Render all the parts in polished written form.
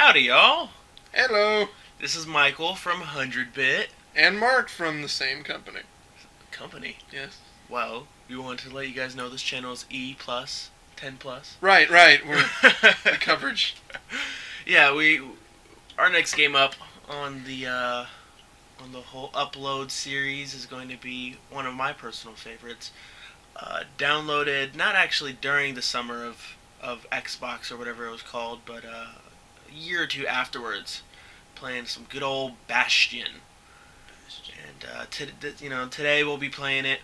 Howdy, y'all. Hello. This is Michael from HundredBit And Mark from the same company. Company. Yes. Well, we want to let you guys know this channel is E plus, 10 plus. Right. We're the coverage. Yeah, our next game up on the whole upload series is going to be one of my personal favorites. Downloaded not actually during the summer of Xbox or whatever it was called, but a year or two afterwards, playing some good old Bastion. And today we'll be playing it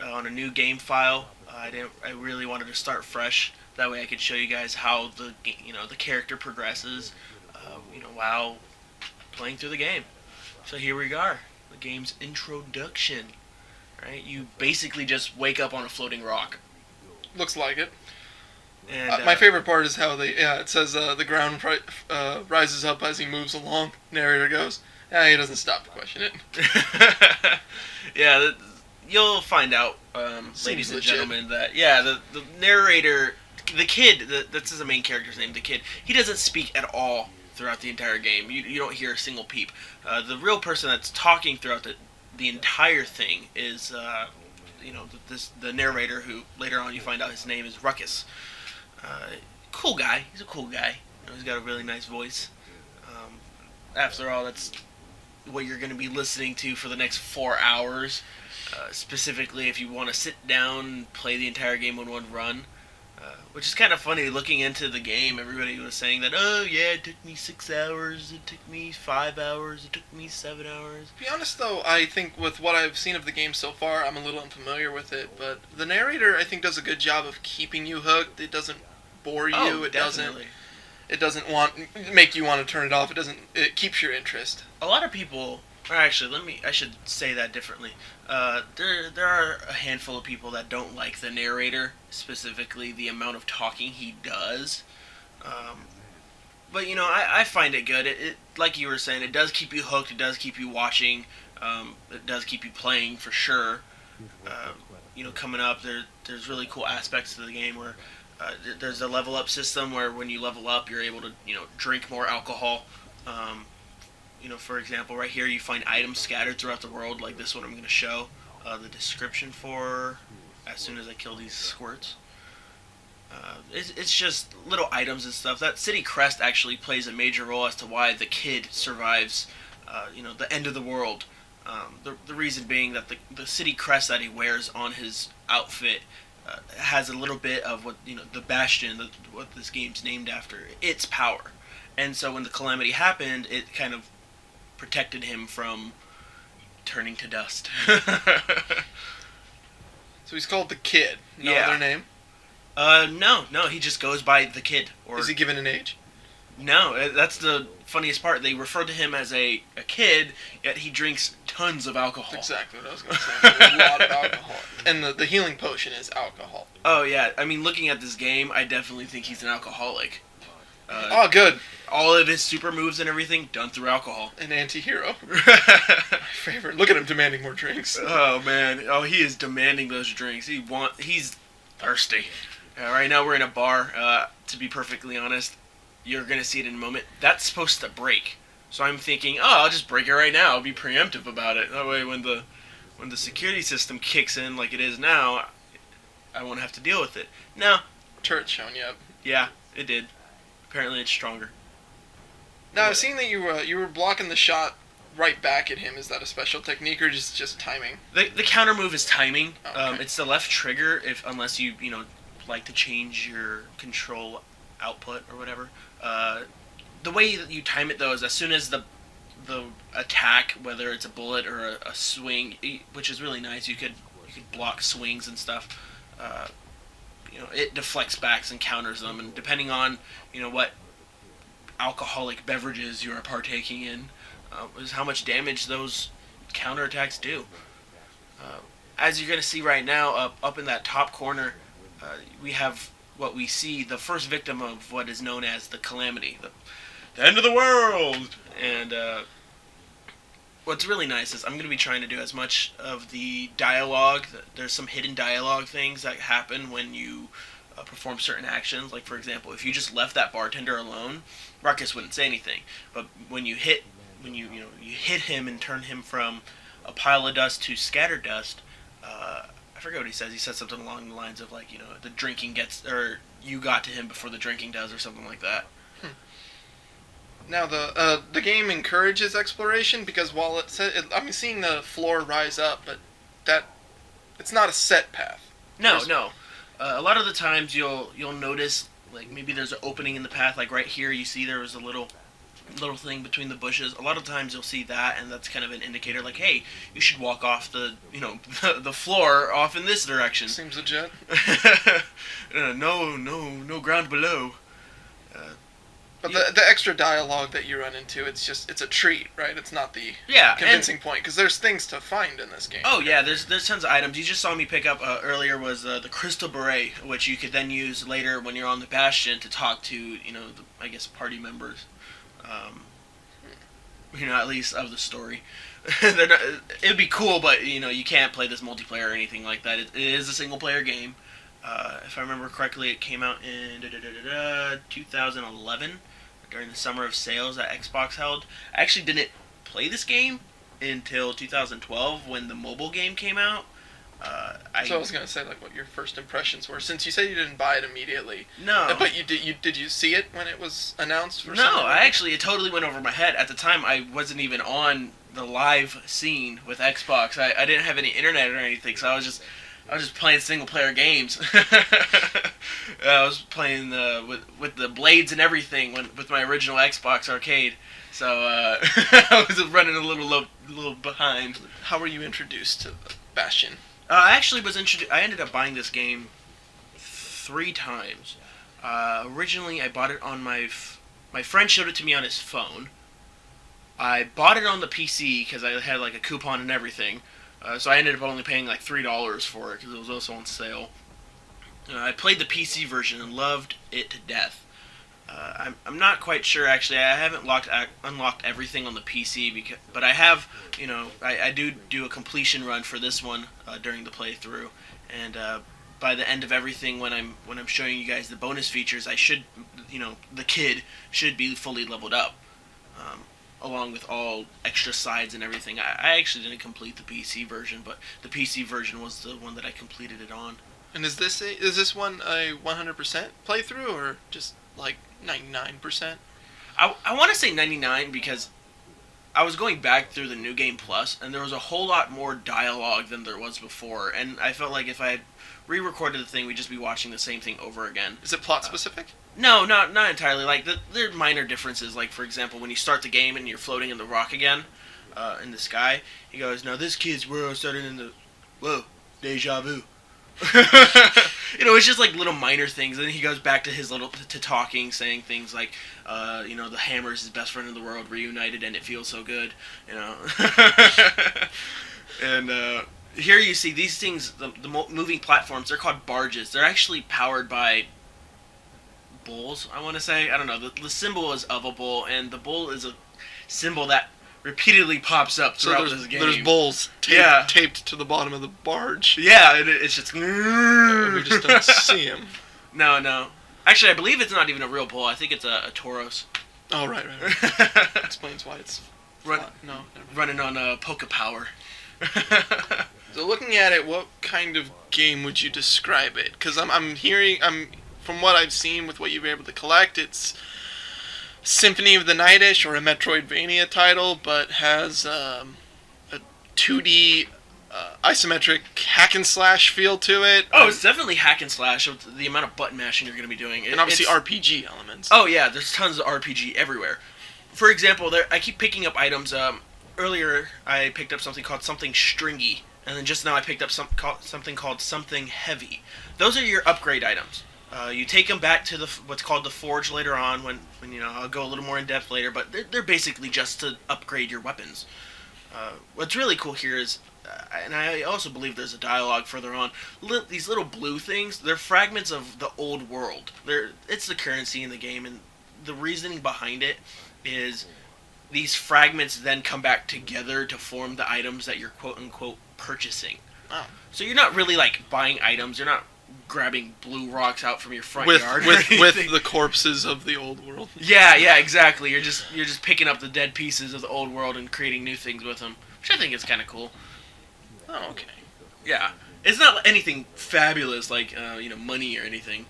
on a new game file. I really wanted to start fresh. That way I could show you guys how the character progresses, while playing through the game. So here we are, the game's introduction. Right, you basically just wake up on a floating rock. Looks like it. And my favorite part is how it says the ground rises up as he moves along. Narrator goes, he doesn't stop to question it. Yeah, you'll find out, ladies and gentlemen, that the narrator, the kid, that's the main character's name, the kid, he doesn't speak at all throughout the entire game. You don't hear a single peep. The real person that's talking throughout the entire thing is the narrator, who later on you find out his name is Ruckus. Cool guy. He's a cool guy. He's got a really nice voice. After all, that's what you're going to be listening to for the next 4 hours. Specifically, if you want to sit down and play the entire game in one run. Which is kind of funny, looking into the game, everybody was saying that, oh yeah, it took me 6 hours, it took me 5 hours, it took me 7 hours. To be honest though, I think with what I've seen of the game so far, I'm a little unfamiliar with it, but the narrator, I think, does a good job of keeping you hooked. It doesn't bore you, Oh, it definitely. doesn't make you want to turn it off, it keeps your interest. A lot of people, or actually, I should say that differently. There are a handful of people that don't like the narrator, specifically the amount of talking he does. But I find it good. It like you were saying, it does keep you hooked. It does keep you watching. It does keep you playing for sure. Coming up, there's really cool aspects to the game where there's a level up system where when you level up, you're able to drink more alcohol. For example, right here you find items scattered throughout the world, like this one I'm going to show the description for as soon as I kill these squirts. It's just little items and stuff. That city crest actually plays a major role as to why the kid survives, the end of the world. The reason being that the city crest that he wears on his outfit has a little bit of what, the Bastion, what this game's named after, its power. And so when the calamity happened, it kind of protected him from turning to dust. So he's called the Kid. No other name? No, he just goes by the Kid. Or is he given an age? No, that's the funniest part. They refer to him as a kid, yet he drinks tons of alcohol. That's exactly what I was going to say. A lot of alcohol. And the healing potion is alcohol. Oh, yeah. I mean, looking at this game, I definitely think he's an alcoholic. Good. All of his super moves and everything done through alcohol. An anti-hero. My favorite. Look at him demanding more drinks. Oh, man. Oh, he is demanding those drinks. He's thirsty. Right now we're in a bar. To be perfectly honest, you're going to see it in a moment. That's supposed to break. So I'm thinking, I'll just break it right now. I'll be preemptive about it. That way when the security system kicks in like it is now, I won't have to deal with it. No. Turret's showing you up. Yeah, it did. Apparently it's stronger. Now, I've seen that you were blocking the shot right back at him. Is that a special technique or just timing? The counter move is timing. Oh, okay. It's the left trigger unless you like to change your control output or whatever. The way that you time it though is as soon as the attack, whether it's a bullet or a swing, which is really nice. You could block swings and stuff. It deflects backs and counters them, and depending on what alcoholic beverages you are partaking in, is how much damage those counterattacks do. As you're going to see right now, up in that top corner, we have what we see, the first victim of what is known as the calamity, the end of the world. And what's really nice is I'm going to be trying to do as much of the dialogue. There's some hidden dialogue things that happen when you perform certain actions. Like for example, if you just left that bartender alone, Ruckus wouldn't say anything. But when you hit him and turn him from a pile of dust to scattered dust, I forget what he says. He says something along the lines of like, the drinking gets, or you got to him before the drinking does, or something like that. Now the game encourages exploration because while I'm seeing the floor rise up, but that it's not a set path. No. A lot of the times you'll notice like maybe there's an opening in the path. Like right here, you see there was a little thing between the bushes. A lot of times you'll see that, and that's kind of an indicator. Like, hey, you should walk off the floor off in this direction. Seems legit. No ground below. But the extra dialogue that you run into, it's a treat, right? It's not the convincing point, because there's things to find in this game. Oh yeah, there's tons of items. You just saw me pick up earlier was the crystal beret, which you could then use later when you're on the Bastion to talk to I guess party members, at least of the story. It'd be cool, but you can't play this multiplayer or anything like that. It is a single player game. If I remember correctly, it came out in 2011 during the summer of sales that Xbox held. I actually didn't play this game until 2012 when the mobile game came out. So I was gonna say like what your first impressions were, since you said you didn't buy it immediately. No, but did you see it when it was announced? No, it totally went over my head. At the time, I wasn't even on the live scene with Xbox. I didn't have any internet or anything, so I was just playing single player games. I was playing with the blades and everything with my original Xbox arcade. So I was running a little behind. How were you introduced to Bastion? I actually was introduced. I ended up buying this game 3 times. Originally, I bought it on my friend showed it to me on his phone. I bought it on the PC because I had like a coupon and everything. So I ended up only paying like $3 for it because it was also on sale. I played the PC version and loved it to death. I'm not quite sure actually. I haven't unlocked everything on the PC but I have. I do a completion run for this one during the playthrough, and by the end of everything, when I'm showing you guys the bonus features, I should, the kid should be fully leveled up. Along with all extra sides and everything. I actually didn't complete the PC version, but the PC version was the one that I completed it on. And is this one a 100% playthrough or just like 99%? I want to say 99 because I was going back through the New Game Plus, and there was a whole lot more dialogue than there was before, and I felt like if I had re-recorded the thing, we'd just be watching the same thing over again. Is it plot specific? No, not entirely. Like there are minor differences. Like for example, when you start the game and you're floating in the rock again, in the sky, he goes, "Now this kid's world started in the deja vu." It's just like little minor things. And then he goes back to his to talking, saying things like, the hammer is his best friend in the world, reunited, and it feels so good, And here you see these things, the moving platforms. They're called barges. They're actually powered by bulls, I want to say. I don't know. The symbol is of a bull, and the bull is a symbol that repeatedly pops up throughout this game. There's bulls taped to the bottom of the barge. Yeah, it's just... We just don't see him. No. Actually, I believe it's not even a real bull. I think it's a Tauros. Oh, right. Explains why it's... running on Poke Power. So looking at it, what kind of game would you describe it? Because I'm hearing... From what I've seen with what you've been able to collect, it's Symphony of the Night-ish or a Metroidvania title, but has a 2D isometric hack and slash feel to it. Oh, it's definitely hack and slash with the amount of button mashing you're going to be doing. And obviously RPG elements. Oh yeah, there's tons of RPG everywhere. For example, I keep picking up items. Earlier, I picked up something called Something Stringy, and then just now I picked up something called Something Heavy. Those are your upgrade items. You take them back to what's called the Forge later on, when I'll go a little more in depth later, but they're basically just to upgrade your weapons. What's really cool here is, and I also believe there's a dialogue further on, these little blue things, they're fragments of the old world. It's the currency in the game, and the reasoning behind it is these fragments then come back together to form the items that you're quote-unquote purchasing. Oh. So you're not really like buying items, you're not grabbing blue rocks out from your front with yard. with the corpses of the old world. Yeah, exactly. You're just picking up the dead pieces of the old world and creating new things with them, which I think is kind of cool. Oh, okay. Yeah, it's not anything fabulous like money or anything.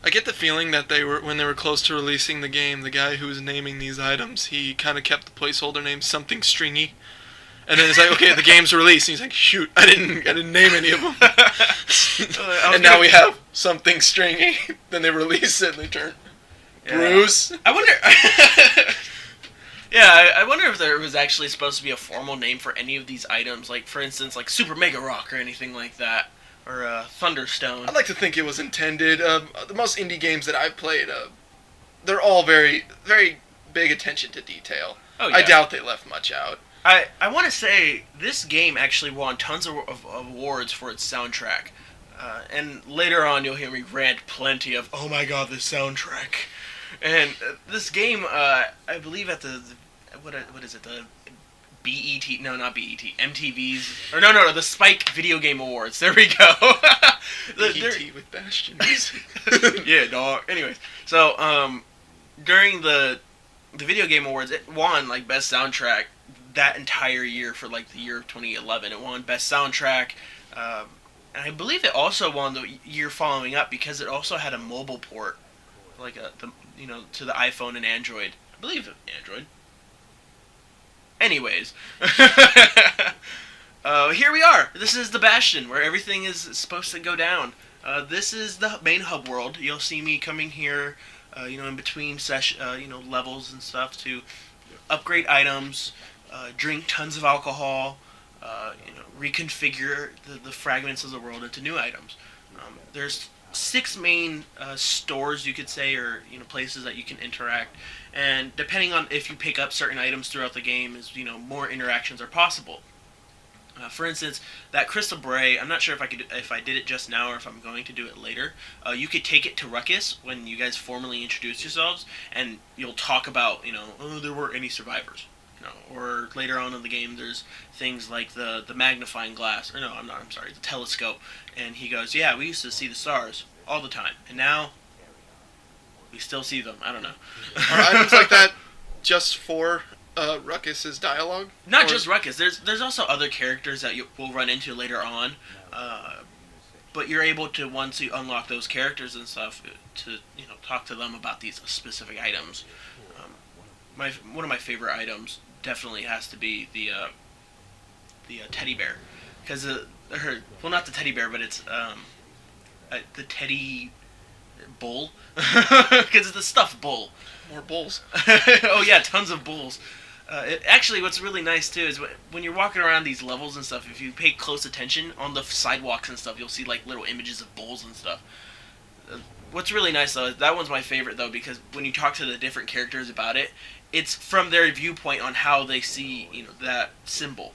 I get the feeling that when they were close to releasing the game, the guy who was naming these items, he kind of kept the placeholder name something stringy. And then it's like, okay, the game's released. And he's like, shoot, I didn't name any of them. And now we have something stringy. Then they release it and they turn Bruce. I wonder. Yeah, I wonder if there was actually supposed to be a formal name for any of these items, like for instance, like Super Mega Rock or anything like that, or Thunderstone. I'd like to think it was intended. The most indie games that I've played, they're all very, very big attention to detail. Oh, yeah. I doubt they left much out. I want to say this game actually won tons of awards for its soundtrack. And later on you'll hear me rant plenty of, oh my god, this soundtrack. And this game, I believe at the what is it, the BET, no, not BET, MTV's, or no, the Spike Video Game Awards, there we go. BET with Bastion. Yeah, dog. Anyways, so, during the Video Game Awards, it won, like, Best Soundtrack that entire year for, like, the year of 2011. It won Best Soundtrack, and I believe it also won the year following up because it also had a mobile port, like, to the iPhone and Android. I believe Android. Anyways, here we are. This is the Bastion, where everything is supposed to go down. This is the main hub world. You'll see me coming here, in between levels and stuff to upgrade items, drink tons of alcohol, reconfigure the fragments of the world into new items. There's 6 main stores, you could say, or places that you can interact, and depending on if you pick up certain items throughout the game, more interactions are possible. For instance, that crystal bray, I'm not sure if I did it just now or if I'm going to do it later. You could take it to Ruckus when you guys formally introduce yourselves, and you'll talk about oh, there weren't any survivors. Or later on in the game, there's things like the magnifying glass, or no, I'm sorry, the telescope, and he goes, yeah, we used to see the stars all the time, and now we still see them. I don't know. Are items like that just for Ruckus's dialogue? Not just Ruckus. There's also other characters that you will run into later on, but you're able to, once you unlock those characters and stuff, to talk to them about these specific items. One of my favorite items definitely has to be the teddy bear, because not the teddy bear, but it's the teddy bull, because it's the stuffed bull. More bulls. Oh yeah, tons of bulls. Actually, what's really nice too is when you're walking around these levels and stuff, if you pay close attention on the sidewalks and stuff, you'll see like little images of bulls and stuff. What's really nice though, that one's my favorite though, because when you talk to the different characters about it, it's from their viewpoint on how they see that symbol.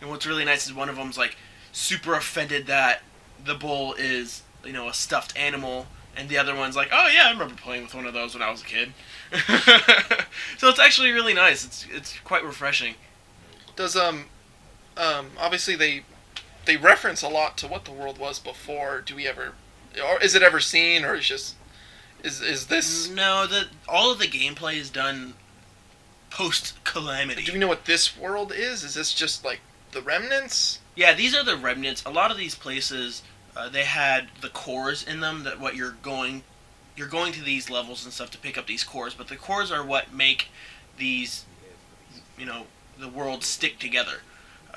And what's really nice is one of them's like super offended that the bull is a stuffed animal, and the other one's like, oh yeah, I remember playing with one of those when I was a kid. So it's actually really nice. It's quite refreshing. Does obviously they reference a lot to what the world was before. Do we ever, or is it ever seen, or is this? No, all of the gameplay is done post Calamity. Do we know what this world is? Is this just like the remnants? Yeah, these are the remnants. A lot of these places, they had the cores in them. That what you're going to these levels and stuff to pick up these cores, but the cores are what make these, the world stick together.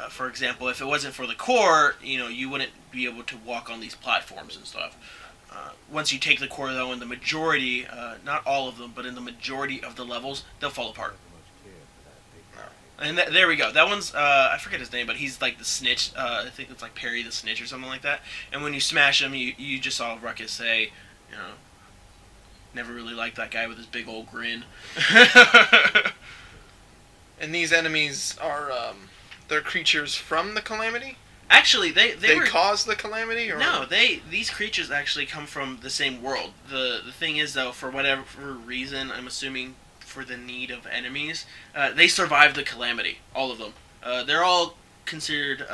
For example, if it wasn't for the core, you wouldn't be able to walk on these platforms and stuff. Once you take the core, though, in the majority, not all of them, but in the majority of the levels, they'll fall apart. And there we go. That one's, I forget his name, but he's like the snitch. I think it's like Perry the Snitch or something like that. And when you smash him, you just saw Ruckus say, never really liked that guy with his big old grin. And these enemies are, they're creatures from the Calamity? Actually, they caused the Calamity? Or? No, these creatures actually come from the same world. The thing is, though, for whatever reason, I'm assuming for the need of enemies, they survived the Calamity, all of them. They're all considered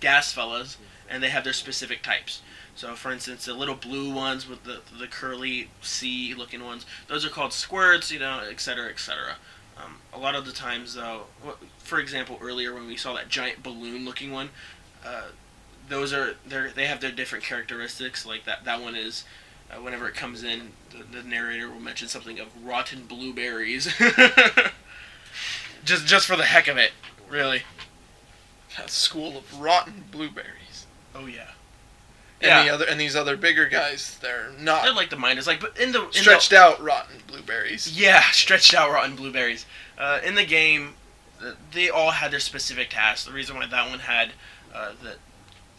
gas fellas, and they have their specific types. So, for instance, the little blue ones with the curly C-looking ones, those are called squirts, etc., etc. A lot of the times, though, for example, earlier when we saw that giant balloon-looking one, uh, they have their different characteristics. Like that one is, whenever it comes in, the narrator will mention something of rotten blueberries, just for the heck of it, really. A school of rotten blueberries. Oh yeah. And these other bigger guys, they're like the miners, but stretched out rotten blueberries. Yeah, stretched out rotten blueberries. In the game, they all had their specific tasks. The reason why that one had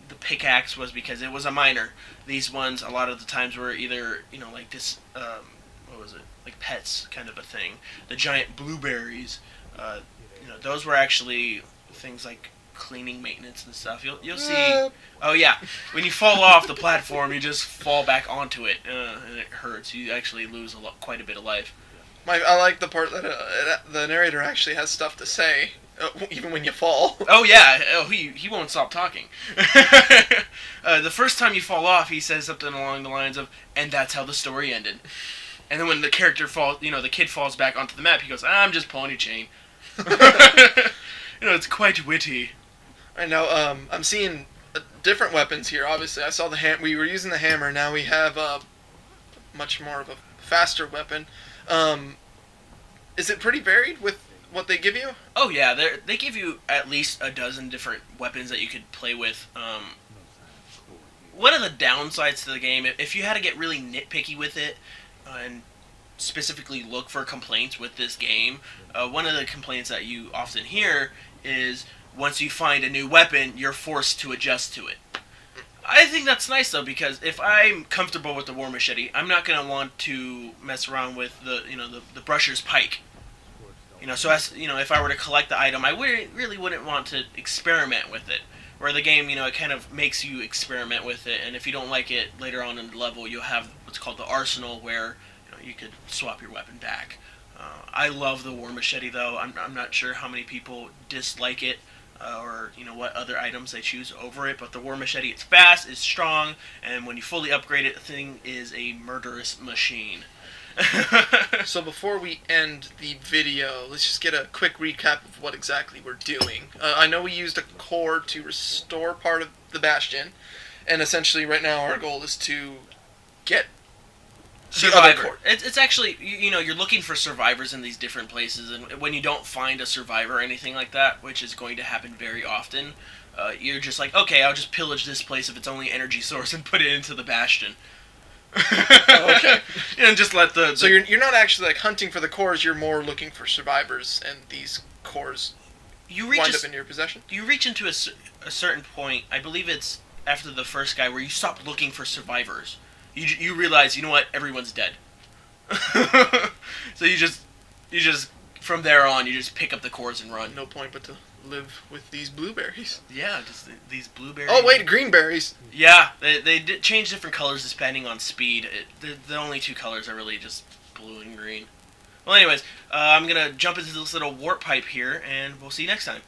the pickaxe was because it was a miner. These ones, a lot of the times, were either like this. What was it? Like pets, kind of a thing. The giant blueberries. Those were actually things like cleaning maintenance and stuff. You'll see. Oh yeah, when you fall off the platform, you just fall back onto it, and it hurts. You actually lose quite a bit of life. I like the part that the narrator actually has stuff to say, even when you fall. Oh yeah, he won't stop talking. The first time you fall off, he says something along the lines of, "And that's how the story ended." And then when the character falls, the kid falls back onto the map, he goes, "I'm just pulling your chain." It's quite witty. I know. I'm seeing different weapons here. Obviously, I saw we were using the hammer. Now we have much more of a faster weapon. Is it pretty varied with what they give you? Oh yeah, they give you at least a dozen different weapons that you could play with. One of the downsides to the game, if you had to get really nitpicky with it, and specifically look for complaints with this game, one of the complaints that you often hear is once you find a new weapon, you're forced to adjust to it. I think that's nice though, because if I'm comfortable with the war machete, I'm not gonna want to mess around with the brusher's pike. So if I were to collect the item, I really wouldn't want to experiment with it. Where the game, it kind of makes you experiment with it, and if you don't like it later on in the level, you'll have what's called the arsenal, where you could swap your weapon back. I love the war machete though. I'm not sure how many people dislike it. Or what other items they choose over it, but the war machete, it's fast, it's strong, and when you fully upgrade it, the thing is a murderous machine. So before we end the video, let's just get a quick recap of what exactly we're doing. I know we used a core to restore part of the Bastion, and essentially right now our goal is to get survivor. It's actually, you're looking for survivors in these different places, and when you don't find a survivor or anything like that, which is going to happen very often, you're just like, okay, I'll just pillage this place of its only energy source and put it into the Bastion. Okay. And just let the... So you're not actually like hunting for the cores, you're more looking for survivors, and these cores wind up in your possession? You reach into a certain point, I believe it's after the first guy, where you stop looking for survivors. You realize, what, everyone's dead. So you just from there on, you just pick up the cores and run. No point but to live with these blueberries. Yeah, just these blueberries. Oh wait, green berries. Yeah, they did change different colors depending on speed. The only two colors are really just blue and green. Well, anyways, I'm gonna jump into this little warp pipe here, and we'll see you next time.